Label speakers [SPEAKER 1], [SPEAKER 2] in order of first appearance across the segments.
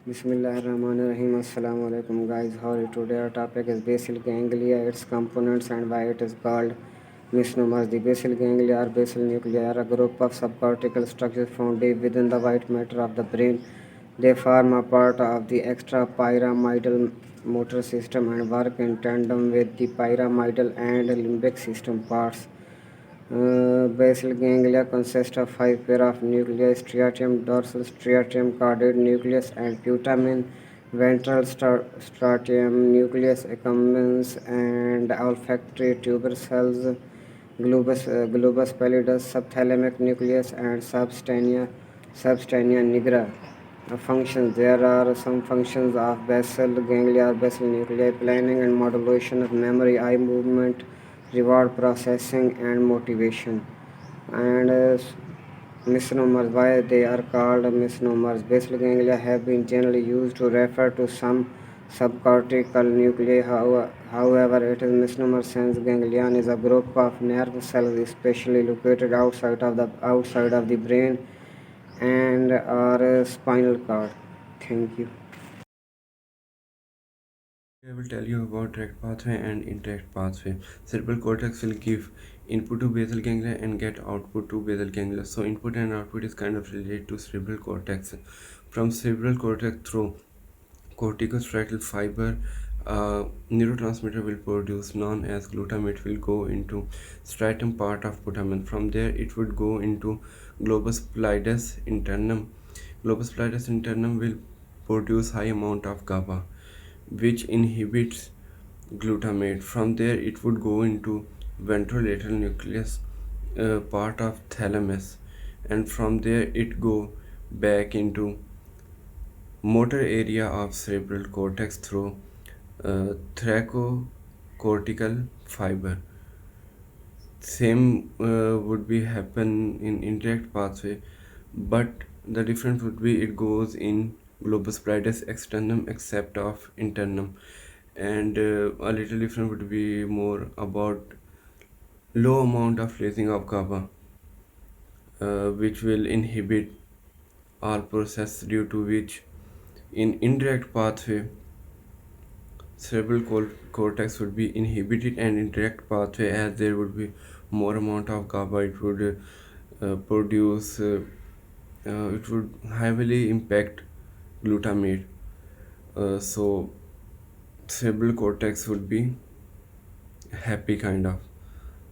[SPEAKER 1] Bismillahirrahmanirrahim. Assalamu alaikum guys. How are you today? Our topic is basal ganglia, its components and why it is called misnomers. The basal ganglia or basal nuclei are a group of subcortical structures found deep within the white matter of the brain. They form a part of the extrapyramidal motor system and work in tandem with the pyramidal and limbic system parts. Basal ganglia consist of five pair of nuclei: striatum, dorsal striatum, caudate nucleus, and putamen. Ventral striatum, nucleus accumbens, and olfactory tuber cells. Globus pallidus, subthalamic nucleus, and substantia nigra. Functions: there are some functions of basal ganglia or basal nuclei: planning and modulation of memory, eye movement, reward processing, and motivation. And misnomers: why they are called misnomers. Basal ganglia have been generally used to refer to some subcortical nuclei. However, it is misnomer since ganglion is a group of nerve cells especially located outside of the brain and our spinal cord. Thank you.
[SPEAKER 2] I will tell you about direct pathway and indirect pathway. Cerebral cortex will give input to basal ganglia and get output to basal ganglia. So input and output is kind of related to cerebral cortex. From cerebral cortex through corticostriatal fiber, neurotransmitter will produce known as glutamate will go into striatum part of putamen. From there it would go into globus pallidus internum. Globus pallidus internum will produce high amount of GABA, which inhibits glutamate. From there it would go into ventrolateral nucleus, part of thalamus, and from there it go back into motor area of cerebral cortex through thoracocortical fiber. Same would be happen in indirect pathway, but the difference would be it goes in globus pallidus externum except of internum, and a little different would be more about low amount of releasing of GABA, which will inhibit all process, due to which in indirect pathway cerebral cortex would be inhibited, and in direct pathway as there would be more amount of GABA, it would produce it would heavily impact glutamate. So cerebral cortex would be happy kind of.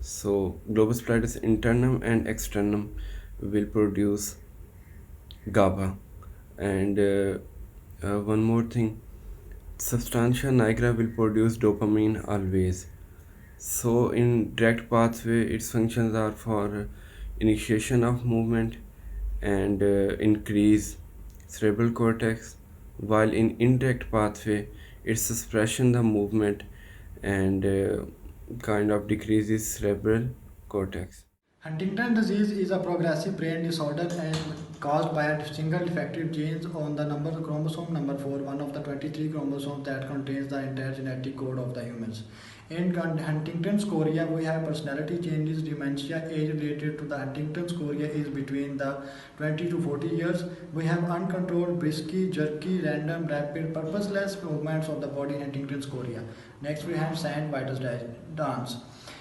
[SPEAKER 2] So globus pallidus internum and externum will produce GABA, and one more thing, substantia nigra will produce dopamine always. So in direct pathway, its functions are for initiation of movement and increase cerebral cortex, while in indirect pathway, it suppression the movement and kind of decreases cerebral cortex.
[SPEAKER 3] Huntington disease is a progressive brain disorder and caused by a single defective gene on the number chromosome number 4, one of the 23 chromosomes that contains the entire genetic code of the humans. In Huntington's chorea, we have personality changes, dementia. Age related to the Huntington's chorea is between the 20 to 40 years. We have uncontrolled, brisky, jerky, random, rapid, purposeless movements of the body in Huntington's chorea. Next, we have sand whiter's dance.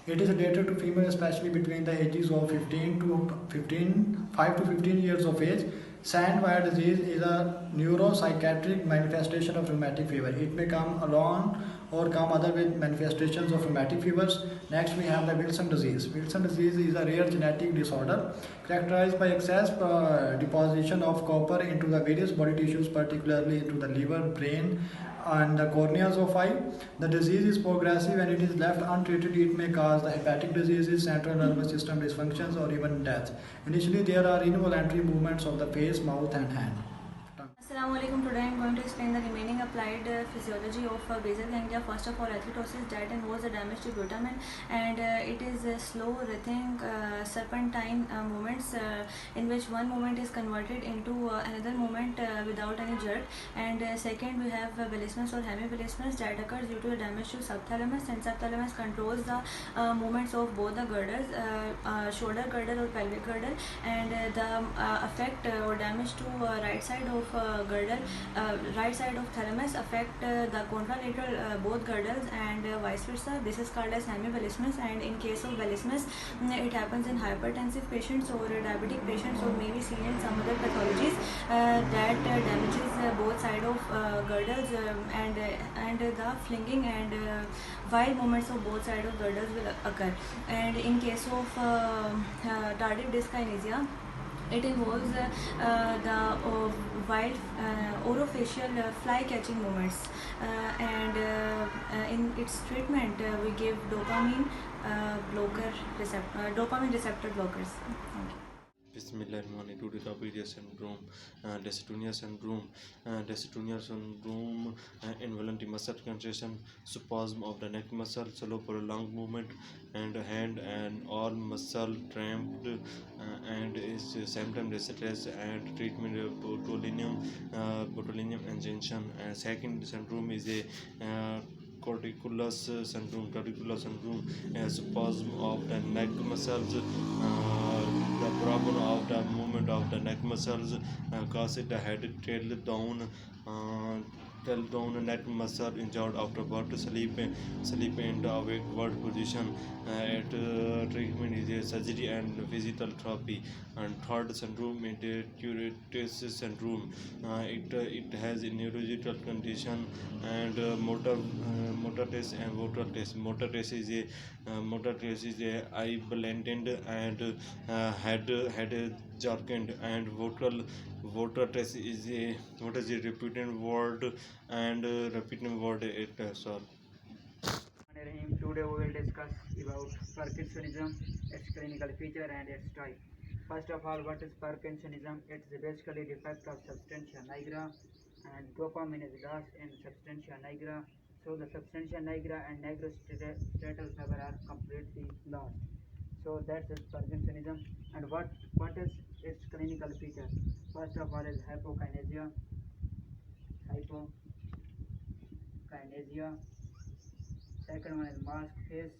[SPEAKER 3] It is related to female, especially between the ages of 5 to 15 years of age. Sandwire disease is a neuropsychiatric manifestation of rheumatic fever. It may come alone or come other with manifestations of rheumatic fevers. Next, we have the Wilson disease. Wilson disease is a rare genetic disorder characterized by excess deposition of copper into the various body tissues, particularly into the liver, brain, and the corneas of eye. The disease is progressive and it is left untreated. It may cause the hepatic diseases, central nervous system dysfunctions, or even death. Initially, there are involuntary movements of the face, mouth, and hand.
[SPEAKER 4] Assalamualaikum. Today I am going to explain the remaining applied physiology of basal ganglia. First of all, atherosclerosis that involves the damage to glutamen, and it is slow, rhythmic, serpentine movements in which one movement is converted into another movement without any jerk. And second, we have valismus or hemivalismus that occurs due to the damage to subthalamus, and subthalamus controls the movements of both the girders, shoulder girdle or pelvic girdle, and the effect or damage to right side of girdle, right side of thalamus affect the contralateral both girdles and vice versa. This is called as hemivalismus, and in case of valismus, it happens in hypertensive patients or diabetic patients, or maybe seen in some other pathologies that damages both side of girdles, and the flinging and wild movements of both side of girdles will occur. And in case of tardive dyskinesia, it involves the wild orofacial fly catching movements, and in its treatment we give dopamine receptor blockers. Thank you.
[SPEAKER 5] Bismillahirrahmanirrahim. Today topic is syndrome, dystonia syndrome, involuntary muscle contraction, spasm of the neck muscle, slow prolonged movement, and hand and arm muscle cramped, and is symptom distress and treatment botulinum injection. And second syndrome is a torticollis syndrome, spasm of the neck muscles. The problem of the movement of the neck muscles causes the head tail down, neck muscle injured afterward, sleep in the awake position. Treatment is a surgery and physical therapy. And third syndrome is the Tourette syndrome. It has a neurological condition and motor test and vocal test. Motor test is a eye blended and head jerked, and vocal test is a repeating word and repeating word it solve.
[SPEAKER 6] Today we will discuss about Parkinsonism, its clinical feature and its type. First of all, what is Parkinsonism? It's basically defect of substantia nigra, and dopamine is lost in substantia nigra. So the substantia nigra and nigrostriatal fiber are completely lost. So that's Parkinsonism. And what is its clinical feature? First of all is hypokinesia. Second one is mask face.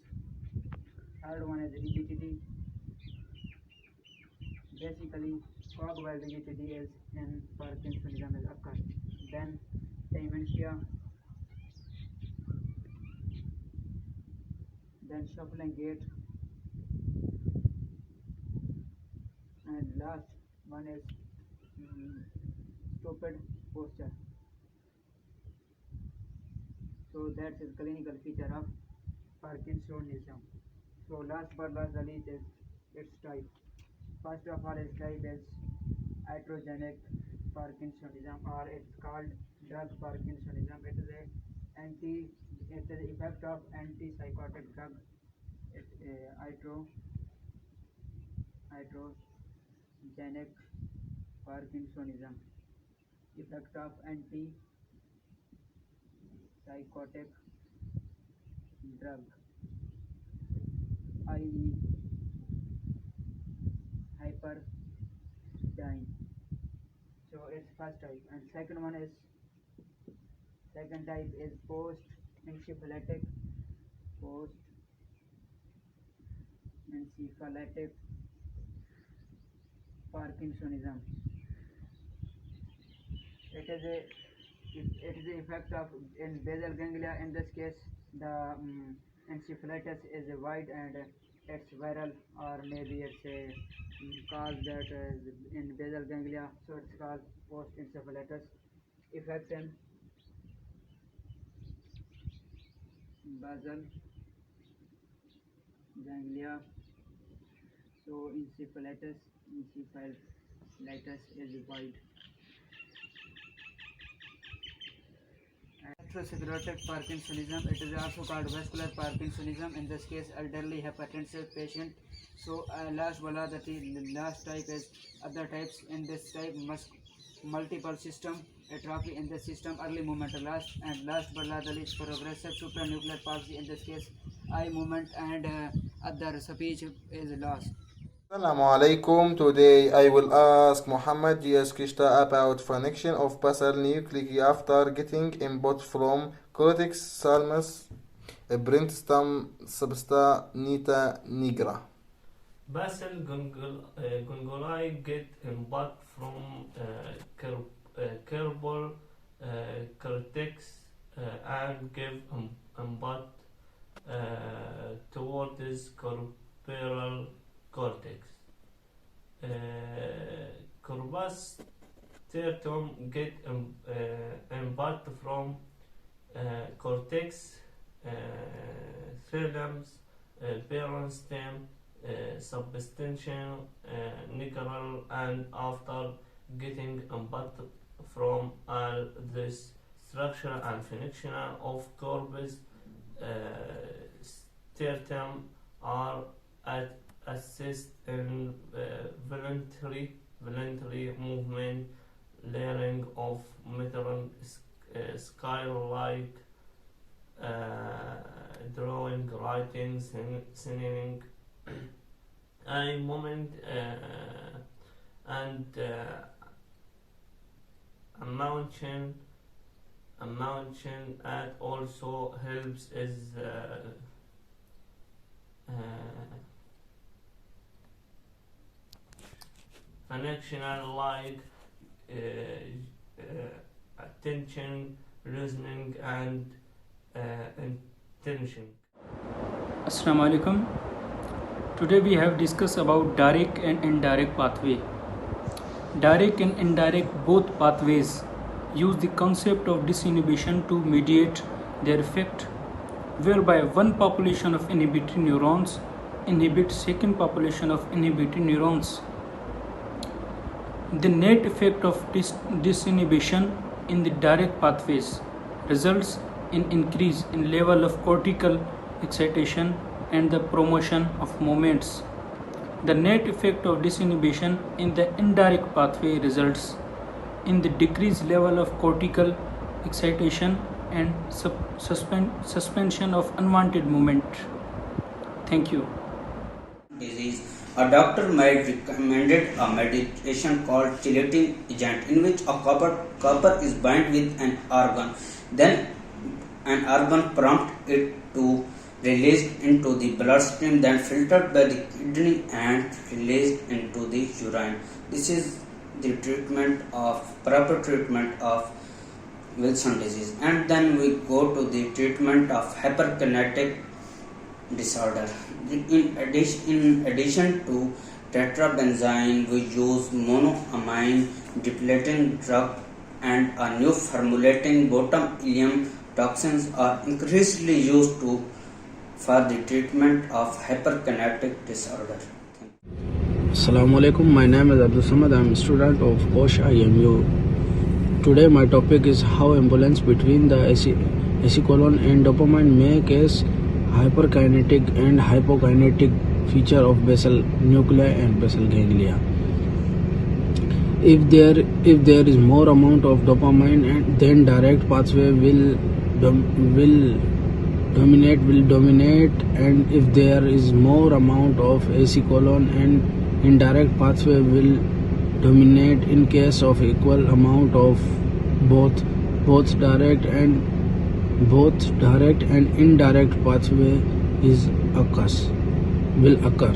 [SPEAKER 6] Third one is rigidity. Basically, fog-wall rigidity is in Parkinsonism is occurs. Then dementia. Then shuffling gait. And last one is stupid posture. So that's the clinical feature of Parkinsonism. So last but not the least is its type. First of all, its type is iatrogenic Parkinsonism, or it's called drug Parkinsonism. It is the effect of antipsychotic drug. It's iatrogenic Parkinsonism. Effect of antipsychotic drug, i.e. hyperdyne. So it's first type. And second type is post-encephalitic Parkinsonism. It is the effect of in basal ganglia. In this case, the encephalitis is wide and it's viral, or maybe it's a cause that is in basal ganglia. So it's called post-encephalitis. Effect in basal ganglia. So encephalitis is wide. Atherosclerotic Parkinsonism. It is also called vascular Parkinsonism. In this case, elderly hypertensive patient. So last type is other types. In this type, multiple system atrophy. In this system, early movement lost, and last but not the least, progressive supranuclear palsy. In this case, eye movement and other speech is lost.
[SPEAKER 7] Assalamu alaikum. Today I will ask Muhammad G.S. Kishta about function of basal nuclei after getting input from cortex, thalamus, brainstem, substa nita nigra.
[SPEAKER 8] Basal gangli get input from cerebral cortex and give input towards corporal cortex. Corpus tertum get input from cortex, thalamus, brainstem, substantial neural, and after getting input from all this structure and function of corpus tertum are assist in voluntary movement, layering of metal sky-like, drawing, writing, singing, a moment and a mountain and also helps is functional like attention, listening, and intention.
[SPEAKER 9] Assalamu alaikum. Today we have discussed about direct and indirect pathway. Direct and indirect both pathways use the concept of disinhibition to mediate their effect, whereby one population of inhibitory neurons inhibits second population of inhibitory neurons. The net effect of disinhibition in the direct pathways results in increase in level of cortical excitation and the promotion of movements. The net effect of disinhibition in the indirect pathway results in the decreased level of cortical excitation and suspension of unwanted movement. Thank you.
[SPEAKER 10] Disease, a doctor might recommend a medication called chelating agent in which a copper is bound with an organ. Then an organ prompts it to released into the bloodstream, then filtered by the kidney and released into the urine. This is the proper treatment of Wilson disease. And then we go to the treatment of hyperkinetic disorder. In addition to tetrabenzine, we use monoamine depleting drug and a new formulating botulinum toxins are increasingly used for the treatment of hyperkinetic disorder.
[SPEAKER 11] Assalamu alaikum. My name is Abdul Samad. I am a student of Osh IMU. Today my topic is how imbalance between the acetylcholine and dopamine may cause hyperkinetic and hypokinetic feature of basal nuclei and basal ganglia. If there is more amount of dopamine, then direct pathway will dominate, and if there is more amount of acetylcholine, and indirect pathway will dominate. In case of equal amount of both direct and indirect pathway will occur.